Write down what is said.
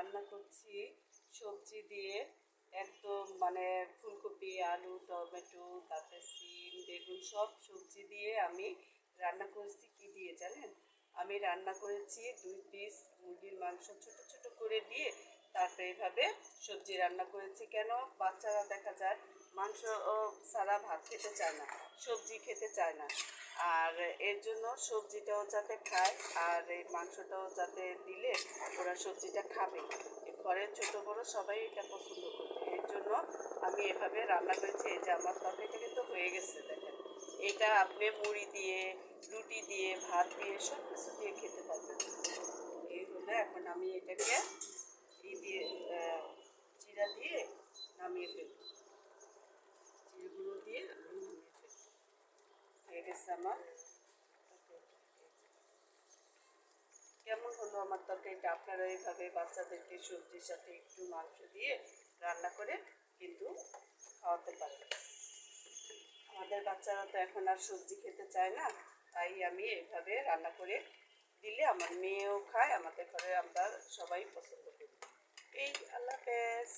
রান্না করছি সবজি দিয়ে, একদম মানে ফুলকপি, আলু, টমেটো, তারপরে সিম, বেগুন সব সবজি দিয়ে আমি রান্না করেছি। কি দিয়ে জানেন? আমি রান্না করেছি 2 পিস মুরগির মাংস ছোট ছোট করে দিয়ে, তারপরে এভাবে সবজি রান্না করেছি। কেন? বাচ্চারা দেখা যায় মাংস ছাড়া ভাত খেতে চায় না, সবজি খেতে চায় না। আর এর জন্য সবজিটাও যাতে খায় আর এই মাংসটাও যাতে দিলে ওরা সবজিটা খাবে। ঘরের ছোট বড় সবাই এটা পছন্দ করবে। এর জন্য আমি এভাবে রান্না করেছি। এই যে আমার তরকারিটা কিন্তু হয়ে গেছে, দেখেন। এটা আপনি মুড়ি দিয়ে, রুটি দিয়ে, ভাত দিয়ে সব কিছু দিয়ে খেতে পারবেন। এই হলে এখন আমি এটাকে দিয়ে জিরা দিয়ে নামিয়ে ফেলব। জিরে গুঁড়ো দিয়ে আমি নামিয়ে ফেলব। হয়ে গেছে আমার। কেমন হলো আমার তরকারিটা? আপনারা এইভাবে বাচ্চাদেরকে সবজির সাথে একটু মাংস দিয়ে রান্না করে কিন্তু খাওয়াতে পারেন। আমাদের বাচ্চারা তো এখন আর সবজি খেতে চায় না, তাই আমি এভাবে রান্না করে দিলে আমার মেয়েও খায়, আমাদের ঘরে আমরা সবাই পছন্দ করি। এই, আল্লাহ হাফেজ।